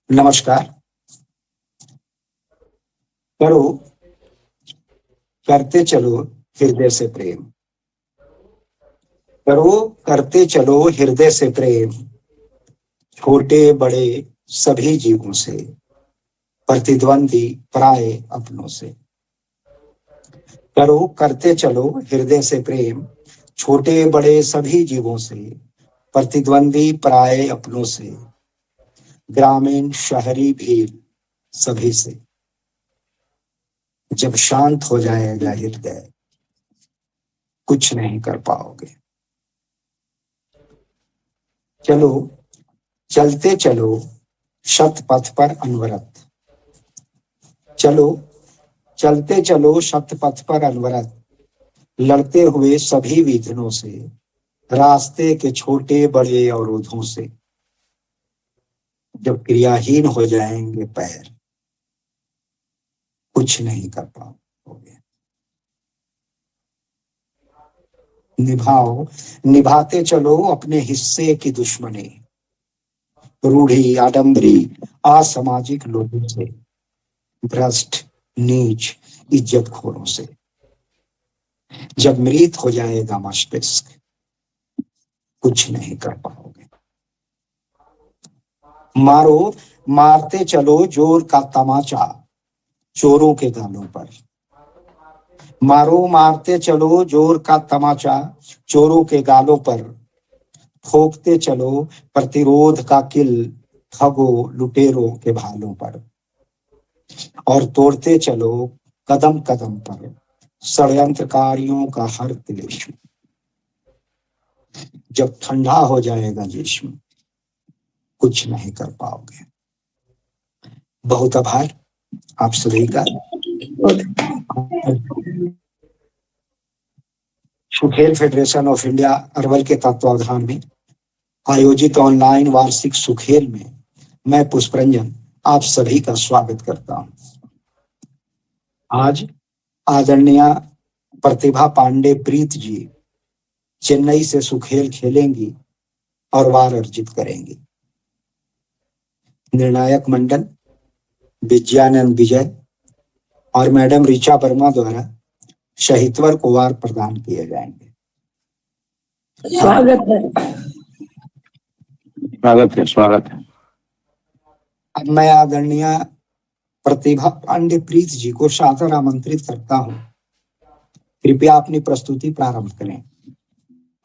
नमस्कार। करो, करते चलो हृदय से प्रेम। करो, करते चलो हृदय से प्रेम। छोटे बड़े सभी जीवों से, प्रतिद्वंदी पराये अपनों से। करो, करते चलो हृदय से प्रेम। छोटे बड़े सभी जीवों से, प्रतिद्वंदी पराये अपनों से। ग्रामीण शहरी भीड़ सभी से। जब शांत हो जाएगा हृदय, कुछ नहीं कर पाओगे। चलो, चलते चलो शत पथ पर अनवरत। चलो, चलते चलो शत पथ पर अनवरत। लड़ते हुए सभी विघ्नों से, रास्ते के छोटे बड़े अवरोधों से। जब क्रियाहीन हो जाएंगे पैर, कुछ नहीं कर पाओगे। निभाओ, निभाते चलो अपने हिस्से की दुश्मनी। रूढ़ी आडंबरी असामाजिक लोगों से, भ्रष्ट नीच इज्जतखोरों से। जब मृत हो जाएगा मस्तिष्क, कुछ नहीं कर पाओगे। मारो, मारते चलो जोर का तमाचा चोरों के गालों पर। मारो, मारते चलो जोर का तमाचा चोरों के गालों पर। ठोकते चलो प्रतिरोध का किल ठगो लुटेरों के भालों पर। और तोड़ते चलो कदम कदम पर षड्यंत्रकारियों का हर तिलेश्वर। जब ठंडा हो जाएगा जिस्म, कुछ नहीं कर पाओगे। बहुत आभार आप सभी का। सुखेल फेडरेशन ऑफ इंडिया अरवल के तत्वावधान में आयोजित ऑनलाइन वार्षिक सुखेल में मैं पुष्परंजन आप सभी का स्वागत करता हूं। आज आदरणीय प्रतिभा पांडे प्रीत जी चेन्नई से सुखेल खेलेंगी और वार अर्जित करेंगी। निर्णायक मंडल विजयानंद विजय और मैडम ऋचा वर्मा द्वारा शहीतवर को वार प्रदान किए जाएंगे। स्वागत है। स्वागत है, स्वागत है। अब मैं आदरणीय प्रतिभा पांडे प्रीत जी को सादर आमंत्रित करता हूं। कृपया अपनी प्रस्तुति प्रारंभ करें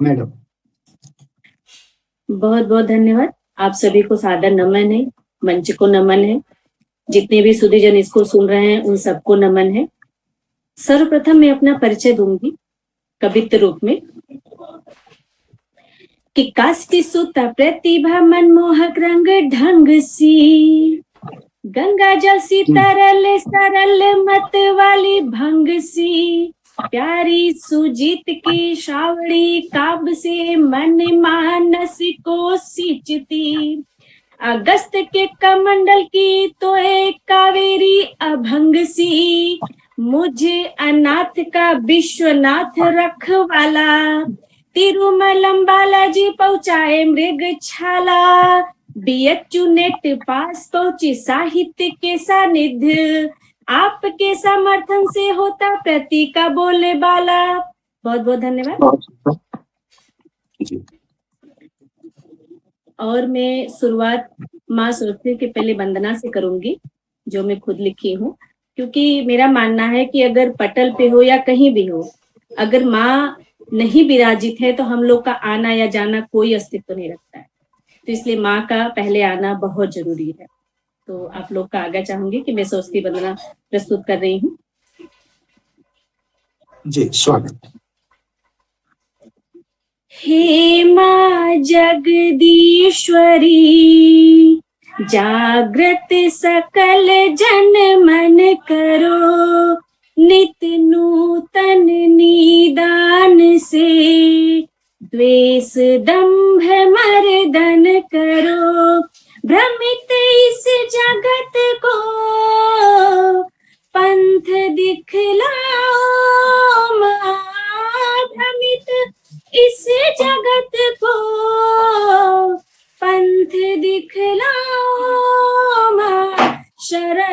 मैडम। बहुत बहुत धन्यवाद। आप सभी को सादर नमन है, मंच को नमन है, जितने भी सुधीजन इसको सुन रहे हैं उन सबको नमन है। सर्वप्रथम मैं अपना परिचय दूंगी कवित्व रूप में कि काष्ठी सुता प्रतिभा मनमोहक रंग ढंग सी, गंगा जल सी तरल सरल मत वाली भंग सी, प्यारी सुजीत की शावड़ी काब से मन मानस को सींचती, अगस्त के कमंडल की तो एक कावेरी अभंग सी, मुझे अनाथ का विश्वनाथ रखवाला, तिरुमलम बालाजी पहुंचाए मृग छाला, बीएचयू नेट पास पहुंची साहित्य के सानिध्य, आपके समर्थन से होता प्रति का बोले बाला। बहुत बहुत धन्यवाद। और मैं शुरुआत माँ सरस्वती के पहले वंदना से करूंगी, जो मैं खुद लिखी हूँ, क्योंकि मेरा मानना है कि अगर पटल पे हो या कहीं भी हो, अगर माँ नहीं विराजित है तो हम लोग का आना या जाना कोई अस्तित्व नहीं रखता है। तो इसलिए माँ का पहले आना बहुत जरूरी है। तो आप लोग का आज्ञा चाहूंगी कि मैं सरस्वती वंदना प्रस्तुत कर रही हूँ। जी स्वागत। हे माँ जगदीश्वरी, जागृत सकल जन मन करो, नित नूतन निदान से, द्वेष दंभ मर्दन करो, भ्रमित इस जगत को पंथ दिखलाओ माँ, भ्रमित इस जगत को पंथ दिखलाओ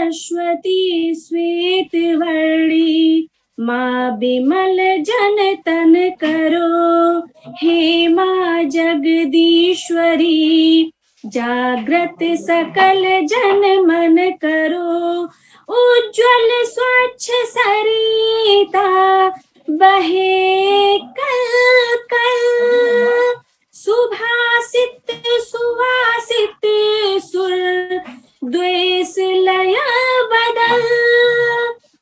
सरस्वती श्वेत वर्णी माँ बिमल जन तन करो, हे माँ जगदीश्वरी जागृत सकल जन मन करो। उज्ज्वल स्वच्छ सरिता बहे कल कल, सुभाषित सुवासित सुर द्वेष लय बदल,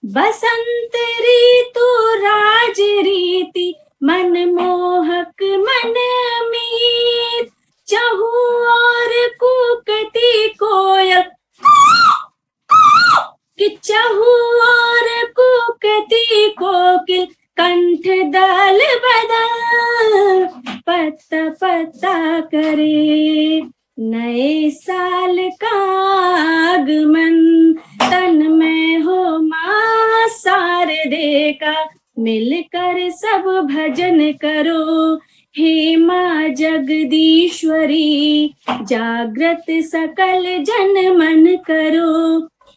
बसंत ऋतु राज रीति मनमोहक मन मीत, चहु और कूकती कोयल कि चहु और कूकती कोकिल, कंठ दल बदल पत्ता पत्ता करे, नए साल का आगमन तन में हो माँ शारदे का, मिलकर सब भजन करो, हे माँ जगदीश्वरी जागृत सकल जन मन करो।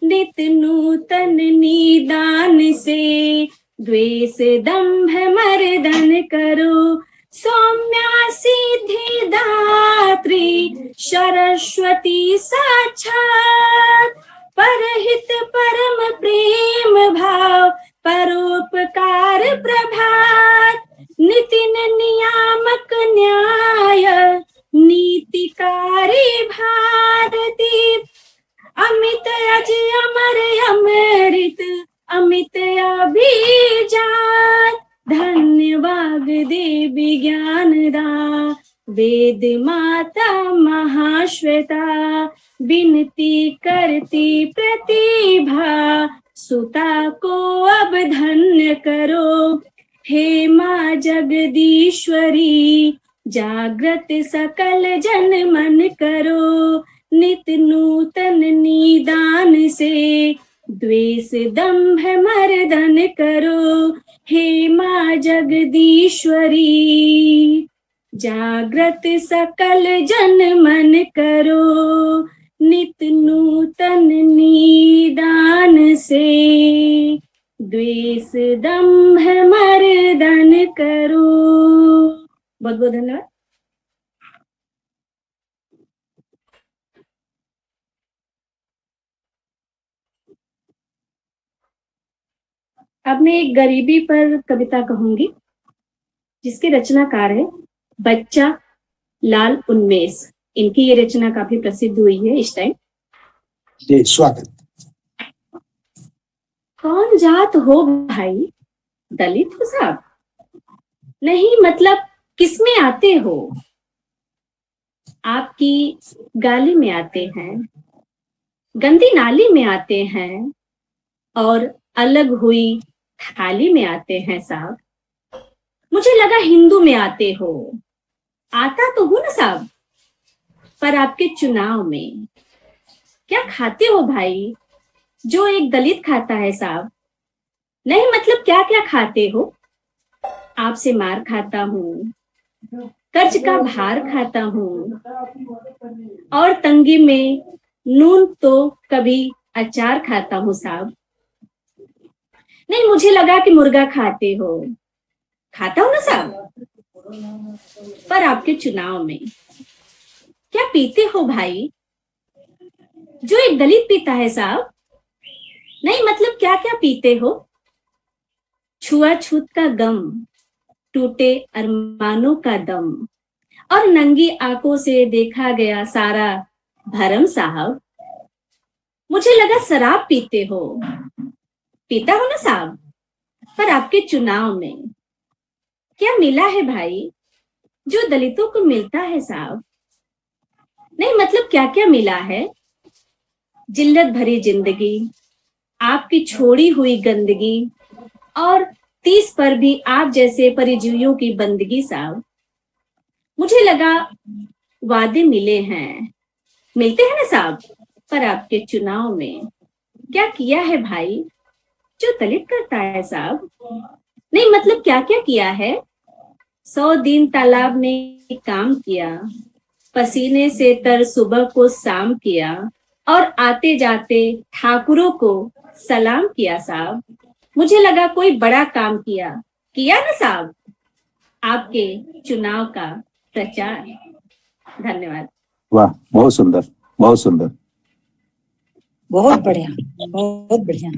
नित नूतन निदान से द्वेष दंभ मर्दन करो, सौम्या सिद्धि दात्री सरस्वती साक्षात, परहित परम प्रेम भाव परोपकार प्रभात, नितिन नियामक न्याय नीतिकारी भारती, अमित अज अमर अमृत अमित अभिजात, धन्यवाद देवी ज्ञानदा वेद माता महाश्वेता, विनती करती प्रतिभा सुता को अब धन्य करो, हे माँ जगदीश्वरी जागृत सकल जन मन करो, नित नूतन निदान से द्वेष दंभ मर्दन करो, हे माँ जगदीश्वरी जागृत सकल जन मन करो, नित नूतन निदान से द्वेष दंभ मर्दन करो। बहुत बहुत धन्यवाद। अब मैं एक गरीबी पर कविता कहूंगी जिसके रचनाकार है बच्चा लाल उन्मेष। इनकी ये रचना काफी प्रसिद्ध हुई है इस टाइम। जी स्वागत। कौन जात हो भाई, दलित हो साहब? नहीं मतलब किसमें आते हो? आपकी गाली में आते हैं, गंदी नाली में आते हैं और अलग हुई थाली में आते हैं साहब। मुझे लगा हिंदू में आते हो, आता तो हूं ना साहब, पर आपके चुनाव में क्या खाते हो भाई जो एक दलित खाता है साहब? नहीं मतलब क्या क्या खाते हो? आपसे मार खाता हूँ, कर्ज का भार खाता हूँ और तंगी में नून तो कभी अचार खाता हूँ साहब। नहीं मुझे लगा कि मुर्गा खाते हो, खाता हूं ना साहब, पर आपके चुनाव में क्या पीते हो भाई जो एक दलित पीता है साहब? नहीं मतलब क्या क्या पीते हो? छुआछूत का गम, टूटे अरमानों का दम और नंगी आंखों से देखा गया सारा भरम साहब। मुझे लगा शराब पीते हो, पीता हो ना साहब, पर आपके चुनाव में क्या मिला है भाई जो दलितों को मिलता है साहब? नहीं मतलब क्या क्या मिला है? जिल्लत भरी जिंदगी, आपकी छोड़ी हुई गंदगी और 30 पर भी आप जैसे परिजीवियों की बंदगी साहब। मुझे लगा वादे मिले हैं, मिलते हैं ना साहब, पर आपके चुनाव में क्या किया है भाई जो दलित करता है साहब? नहीं मतलब क्या क्या किया है? 100 दिन तालाब में काम किया, पसीने से तर सुबह को शाम किया और आते जाते ठाकुरों को सलाम किया साहब। मुझे लगा कोई बड़ा काम किया ना साहब, आपके चुनाव का प्रचार। धन्यवाद। वाह, बहुत सुंदर, बहुत सुंदर, बहुत बढ़िया, बहुत बढ़िया,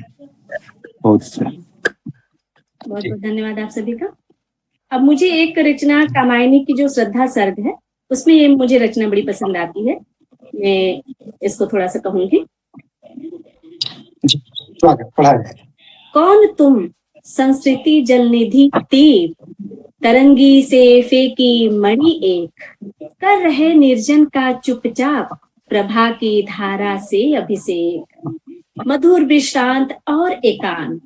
बहुत अच्छा। बहुत बहुत धन्यवाद आप सभी का। अब मुझे एक रचना कामायनी की जो श्रद्धा सर्ग है, उसमें ये मुझे रचना बड़ी पसंद आती है, मैं इसको थोड़ा सा कहूंगी। स्वागत, पढ़ाए। कौन तुम संस्कृति जलनिधि तीर, तरंगी से फेंकी मणि एक, कर रहे निर्जन का चुपचाप, प्रभा की धारा से अभिषेक, मधुर विश्रांत और एकांत,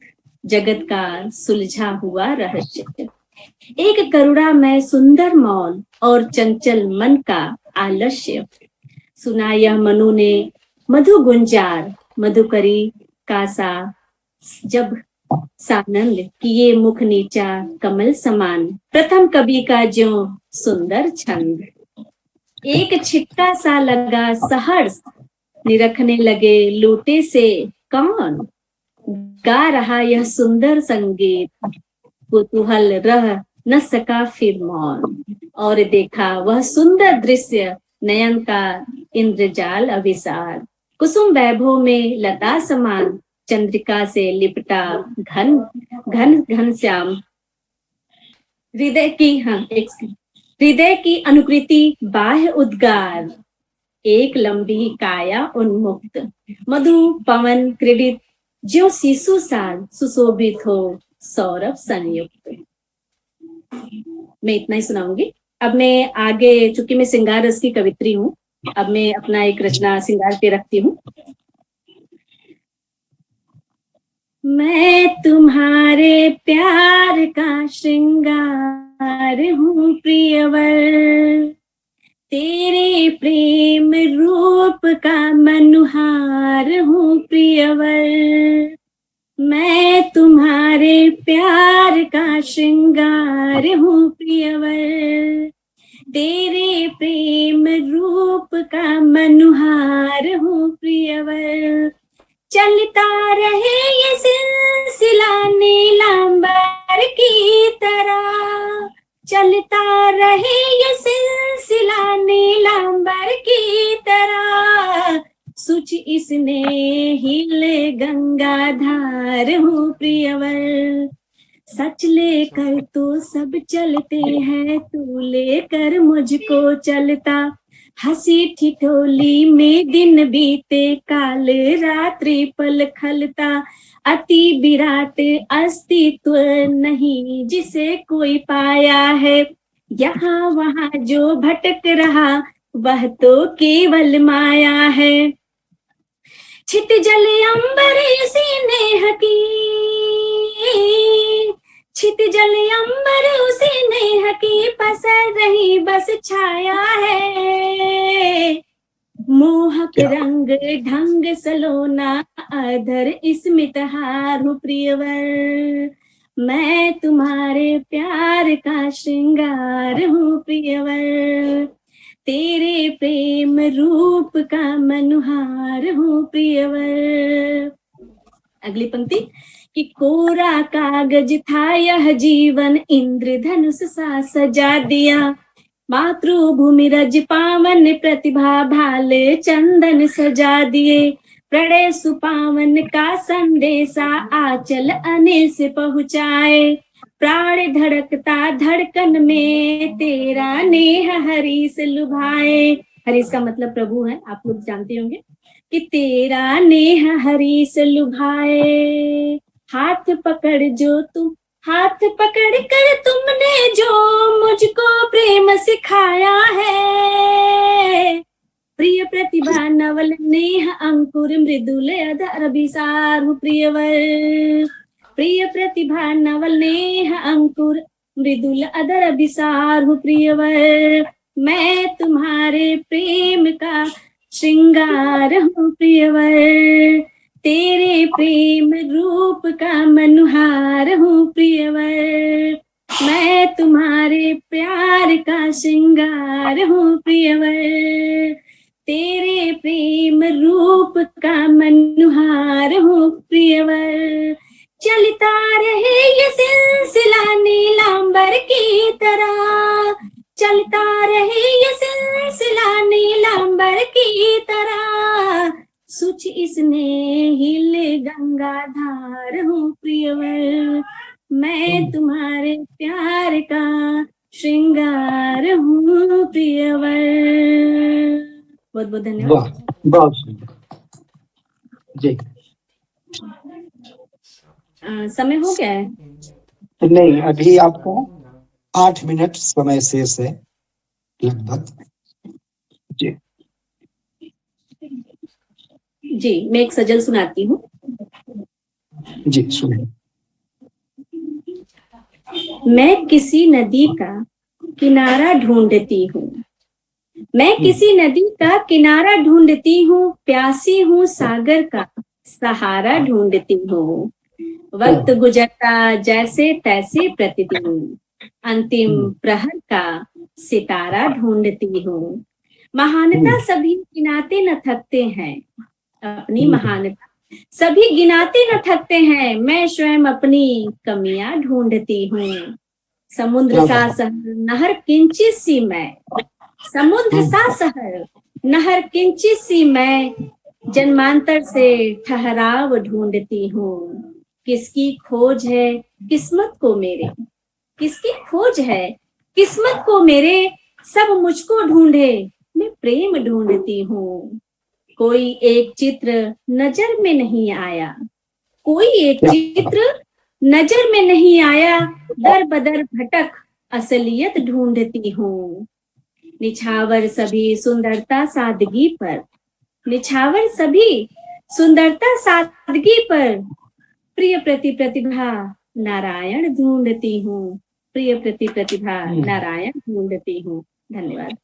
जगत का सुलझा हुआ रहस्य, एक करुणा में सुंदर मौन और चंचल मन का आलस्य, सुना यह मनु ने मधु गुंजार, मधुकरी का सा जब सानंद, किए मुख नीचा कमल समान, प्रथम कवि का ज्यों सुंदर छंद, एक छिक्का सा लगा सहर्ष, निरखने लगे लूटे से कौन, गा रहा यह सुंदर संगीत, कुतूहल रह न सका फिर मौन, और देखा वह सुंदर दृश्य नयन का इंद्रजाल अभिसार, कुसुम वैभव में लता समान, चंद्रिका से लिपटा घन घन घन श्याम, हृदय की अनुकृति बाह्य उद्गार, एक लंबी काया उन्मुक्त, मधु पवन क्रीडित, ज्यों शिशु साल सुशोभित हो सौरभ संयुक्त। मैं इतना ही सुनाऊंगी। अब मैं आगे, चूंकि मैं श्रृंगार रस की कवित्री हूँ, अब मैं अपना एक रचना श्रृंगार पे रखती हूँ। मैं तुम्हारे प्यार का श्रृंगार हूँ प्रियवर, तेरे प्रेम रूप का मनुहार हूँ प्रियवर, मैं तुम्हारे प्यार का श्रृंगार हूँ प्रियवर, तेरे प्रेम रूप का मनुहार हूँ प्रियवर, चलता रहे ये सिलसिला नीलांबर की तरह, चलता रहे ये सिलसिला नीलांबर की तरह, सुच इसने हिले गंगाधार हूँ प्रियवर, सच लेकर तो सब चलते हैं, तू लेकर मुझको चलता, हंसी ठिठोली में दिन बीते, काल रात्रि पल खलता, अति विराट अस्तित्व नहीं जिसे कोई पाया है, यहाँ वहाँ जो भटक रहा वह तो केवल माया है, छित जल अंबर इसी नेह की, छित जल अंबर उसी नेह की, पसर रही बस छाया है, मोहक रंग ढंग सलोना अधर स्मित हार हूँ प्रियवर, मैं तुम्हारे प्यार का श्रृंगार हूँ प्रियवर, तेरे प्रेम रूप का मनुहार हूँ प्रियवर। अगली पंक्ति कि कोरा कागज था यह जीवन, इंद्रधनुष सा सजा दिया, मातृभूमि रज पावन प्रतिभा भाले चंदन सजा दिए, प्रणय सुपावन का संदेशा आंचल अनिल से पहुँचाए, प्राण धड़कता धड़कन में तेरा नेह हरीश लुभाए, हरीश का मतलब प्रभु है, आप लोग जानते होंगे, कि तेरा नेह हरीश लुभाए, हाथ पकड़ कर तुमने जो मुझको प्रेम सिखाया है, प्रिय प्रतिभा नवल नेह अंकुर मृदुल अधर अभिसार हूँ प्रियवर, प्रिय प्रतिभा नवल नेह अंकुर मृदुल अधर अभिसार हूँ प्रियवर, मैं तुम्हारे प्रेम का श्रृंगार हूँ प्रियवर, तेरे प्रेम रूप का मनुहार हूँ प्रियवर, मैं तुम्हारे प्यार का श्रृंगार हूँ प्रियवर, तेरे प्रेम रूप का मनोहार हूँ प्रियवर। चलता रहे ये सिलसिला नीलांबर की तरह, चलता रहे ये सिलसिला नीलांबर की तरह। सुच इसने हिले गंगाधार हूँ प्रियवर, मैं तुम्हारे प्यार का श्रृंगार हूँ प्रियवर। बहुत बहुत धन्यवाद। वाह, बहुत सुंदर जी। समय हो गया है? नहीं, अभी आपको 8 मिनट समय शेष है लगभग जी। जी, मैं एक सजल सुनाती हूँ। जी सुनिए। मैं किसी नदी का किनारा ढूंढती हूँ, मैं किसी नदी का किनारा ढूंढती हूँ, प्यासी हूँ सागर का सहारा ढूंढती हूँ। वक्त गुजरता जैसे तैसे प्रतिदिन, अंतिम प्रहर का सितारा ढूंढती हूँ। महानता सभी गिनाते न थकते हैं, अपनी महानता सभी गिनाते न थकते हैं, मैं स्वयं अपनी कमियां ढूंढती हूँ। समुद्र सा शहर नहर किंचित सी मैं, समुद्र सा शहर नहर किंचित सी मैं, जन्मांतर से ठहराव ढूंढती हूँ। किसकी खोज है किस्मत को मेरे, किसकी खोज है किस्मत को मेरे, सब मुझको ढूंढे मैं प्रेम ढूंढती हूँ। कोई एक चित्र नजर में नहीं आया, कोई एक चित्र नजर में नहीं आया, दर बदर भटक असलियत ढूंढती हूँ। निछावर सभी सुंदरता सादगी पर, निछावर सभी सुंदरता सादगी पर, प्रिय प्रति प्रतिभा नारायण ढूंढती हूँ, प्रिय प्रति प्रतिभा नारायण ढूंढती हूँ। धन्यवाद।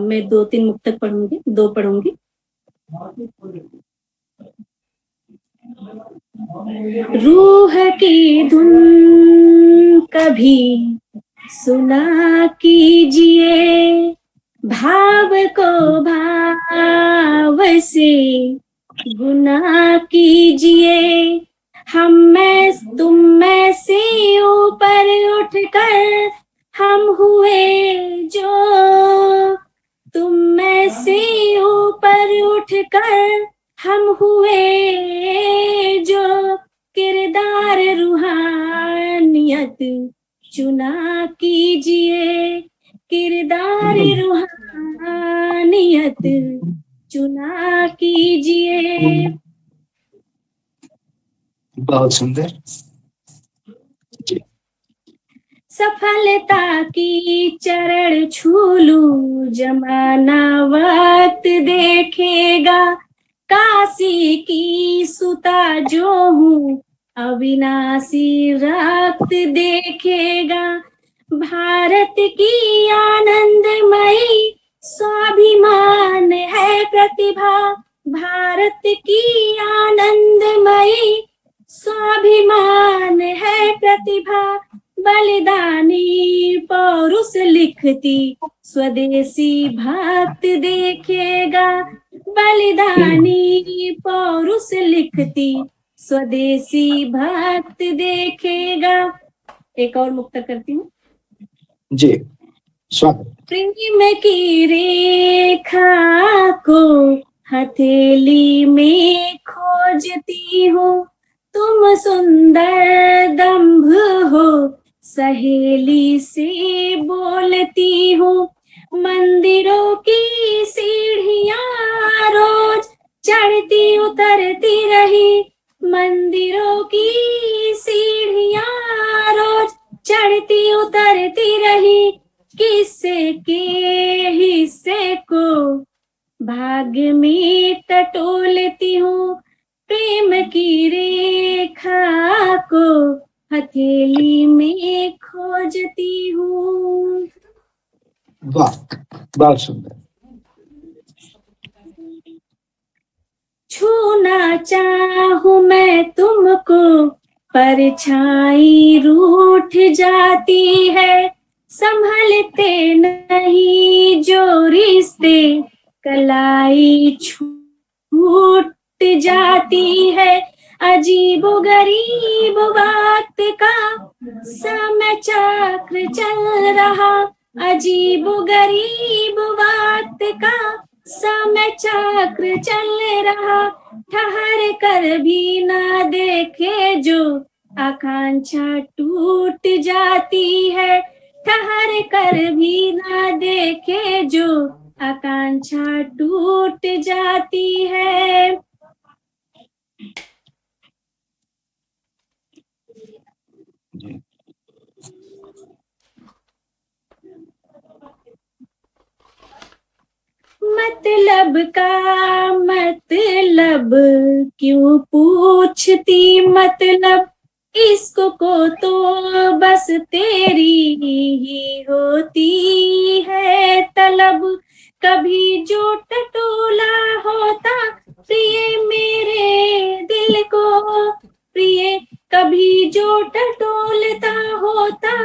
मैं 2-3 मुक्तक पढ़ूंगी, 2 पढ़ूंगी। रूह की धुन कभी सुना कीजिए, भाव को भाव से गुना कीजिए। हम में तुम में से ऊपर उठकर हम हुए जो, तुम में से ऊपर उठकर हम हुए जो, किरदार रूहानियत चुना कीजिए, किरदार रूहानियत चुना कीजिए। बहुत सुंदर। सफलता की चरण छूलू जमाना वक्त देखेगा, काशी की सुता जो हूँ अविनाशी रक्त देखेगा। भारत की आनंदमयी स्वाभिमान है प्रतिभा, भारत की आनंदमयी स्वाभिमान है प्रतिभा। बलिदानी पौरुष लिखती स्वदेशी भक्त देखेगा, बलिदानी पौरुष लिखती स्वदेशी भक्त देखेगा। एक और मुक्त करती हूँ जी, स्वागत। प्रेम की रेखा को हथेली में खोजती हूँ, तुम सुंदर दंभ हो सहेली से बोलती हूँ। मंदिरों की सीढ़ियां रोज चढ़ती उतरती रही, मंदिरों की सीढ़ियां रोज चढ़ती उतरती रही। किस्से के हिस्से को भाग्य में टटोलती हूँ, प्रेम की रेखा को हथेली में खोजती हूँ। वाह, बहुत सुंदर। छूना चाहूं मैं तुमको परछाई रूठ जाती है, संभलते नहीं जो रिश्ते, कलाई छूट जाती है। अजीब गरीब वक्त का समय चक्र चल रहा, अजीब गरीब वक्त का समय चक्र चल रहा, ठहर कर भी ना देखे जो आकांक्षा टूट जाती है, ठहर कर भी ना देखे जो आकांक्षा टूट जाती है। मतलब का मतलब क्यों पूछती, मतलब इश्क को तो बस तेरी ही होती है तलब। कभी जो टटोला होता प्रिय मेरे दिल को, प्रिय कभी जो टटोलता होता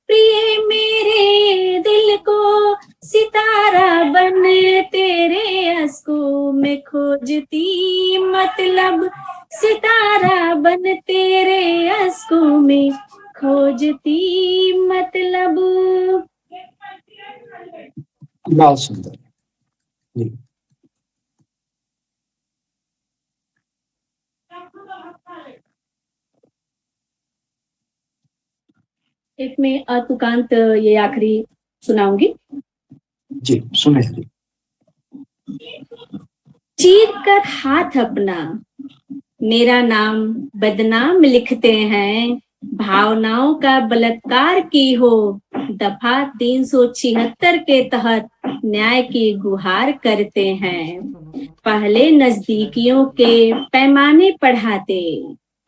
प्रिय मेरे दिल को, सितारा बन तेरे अश्कों में खोजती मतलब, सितारा बन तेरे अश्कों में खोजती मतलब। बहुत सुंदर जी। एक मैं तुकांत ये आखिरी सुनाऊंगी जी, सुने। चीर कर हाथ अपना मेरा नाम बदनाम लिखते हैं, भावनाओं का बलात्कार की हो दफा 376 के तहत न्याय की गुहार करते हैं। पहले नजदीकियों के पैमाने बढ़ाते,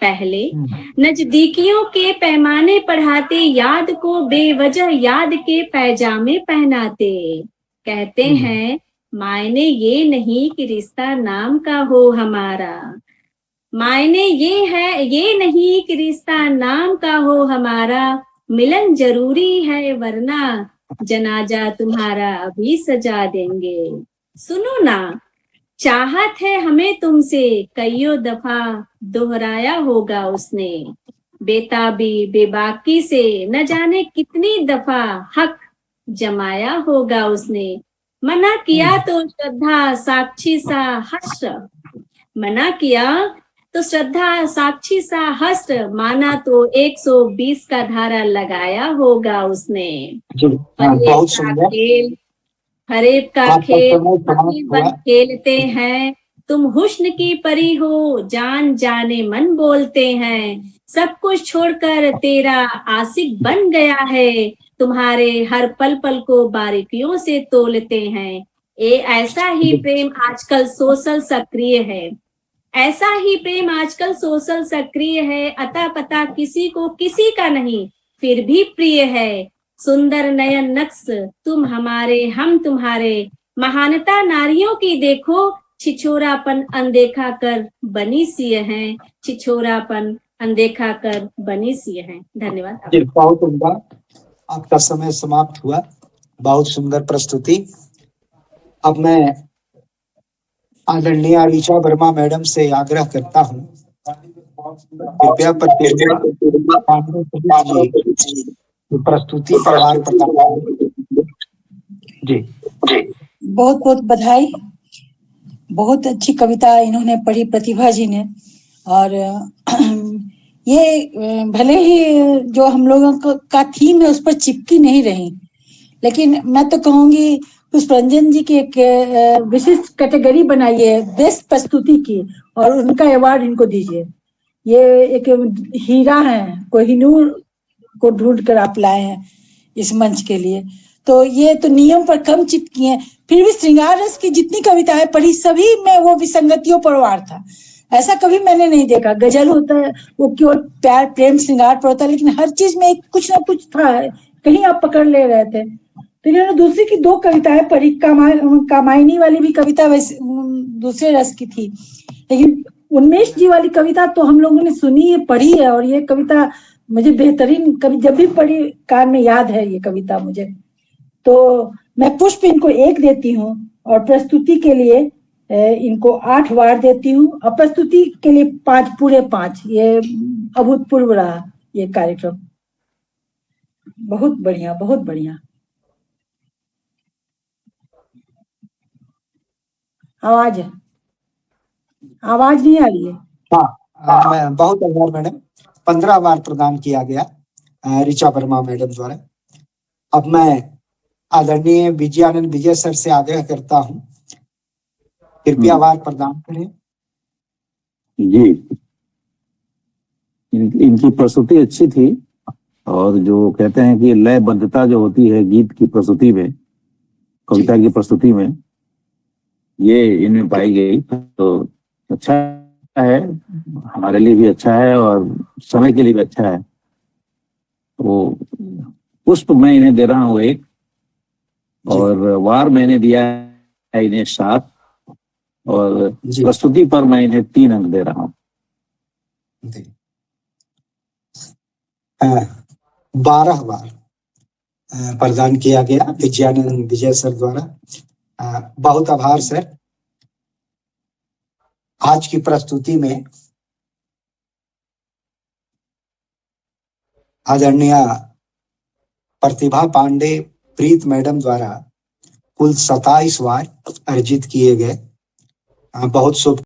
पहले नजदीकियों के पैमाने बढ़ाते, याद को बेवजह याद के पैजामे पहनाते। कहते हैं मायने ये नहीं कि रिश्ता नाम का हो हमारा, मायने ये नहीं कि रिश्ता नाम का हो हमारा, मिलन जरूरी है वरना जनाजा तुम्हारा अभी सजा देंगे। सुनो ना, चाहत है हमें तुमसे कईयों दफा दोहराया होगा उसने, बेताबी बेबाकी से न जाने कितनी दफा हक जमाया होगा उसने। मना किया तो श्रद्धा साक्षी सा हर्ष, मना किया तो श्रद्धा साक्षी सा हस्त, माना तो 120 का धारा लगाया होगा उसने। बहुत सुंदर। फरेब का खेल बन खेलते हैं, तुम हुस्न की परी हो जान जाने मन बोलते हैं, सब कुछ छोड़कर तेरा आशिक बन गया है, तुम्हारे हर पल पल को बारीकियों से तोलते हैं। ऐसा ही प्रेम आजकल सोशल सक्रिय है, ऐसा ही प्रेम आजकल सोशल सक्रिय है, अता पता किसी को किसी का नहीं फिर भी प्रिय है। सुंदर नयन नक्श तुम हमारे हम तुम्हारे, महानता नारियों की देखो, छिछोरापन अनदेखा कर बनी सी हैं, छिछोरापन अनदेखा कर बनी सी हैं। धन्यवाद। बहुत उम्दा, आपका समय समाप्त हुआ। बहुत सुंदर प्रस्तुति। अब मैं आदरणीय ऋचा वर्मा मैडम से आग्रह करता हूँ, कृपया प्रस्तुति जी। बहुत बहुत बधाई। बहुत अच्छी कविता इन्होंने पढ़ी प्रतिभा जी ने, और ये भले ही जो हम लोगों का थीम है उस पर चिपकी नहीं रही, लेकिन मैं तो कहूंगी पुष्परंजन जी की एक विशिष्ट कैटेगरी बनाइए बेस्ट प्रस्तुति की, और उनका अवार्ड इनको दीजिए। ये एक हीरा है, कोहिनूर को ढूंढ कर आप लाए हैं इस मंच के लिए। तो ये तो नियम पर कम चिपकी हैं, फिर भी श्रृंगार रस की जितनी कविताएं पढ़ी सभी में वो विसंगतियों पर वार था। ऐसा कभी मैंने नहीं देखा। गजल होता है वो केवल प्यार प्रेम श्रृंगार पर होता है, लेकिन हर चीज में कुछ ना कुछ था, कहीं आप पकड़ ले रहे थे। तो इन्होंने दूसरी की 2 कविताएं पढ़ी, कामायनी वाली भी कविता वैसे दूसरे रस की थी, लेकिन उन्मेष जी वाली कविता तो हम लोगों ने सुनी है, पढ़ी है, और ये कविता मुझे बेहतरीन, कभी जब भी पढ़ी कान में याद है ये कविता मुझे। तो मैं पुष्प इनको 1 देती हूँ, और प्रस्तुति के लिए इनको 8 वार देती हूँ, और प्रस्तुति के लिए 5 पूरे 5। ये अभूतपूर्व रहा ये कार्यक्रम, बहुत बढ़िया, बहुत बढ़िया। आवाज नहीं आ रही है। हाँ, मैं बहुत आभार मैडम। 15 बार प्रदान किया गया ऋचा वर्मा मैडम द्वारा। अब मैं आदरणीय विजयानंद विजय सर से आग्रह करता हूँ, कृपया वार प्रदान करें। जी, इनकी प्रस्तुति अच्छी थी, और जो कहते हैं कि लयबद्धता जो होती है गीत की प्रस्तुति में, कविता की प्रस्तुति में, ये इनमें पाई गई, तो अच्छा है, हमारे लिए भी अच्छा है और समय के लिए भी अच्छा है। तो पुष्प मैं इन्हें दे रहा हूँ 1, और वार मैंने दिया है इन्हें 7, और प्रस्तुति पर मैं इन्हें 3 अंक दे रहा हूँ। 12 बार प्रदान किया गया विजयानंद विजय सर द्वारा। बहुत आभार सर। आज की प्रस्तुति में आदरणीय प्रतिभा पांडे प्रीत मैडम द्वारा कुल 27 वार अर्जित किए गए। बहुत शुभ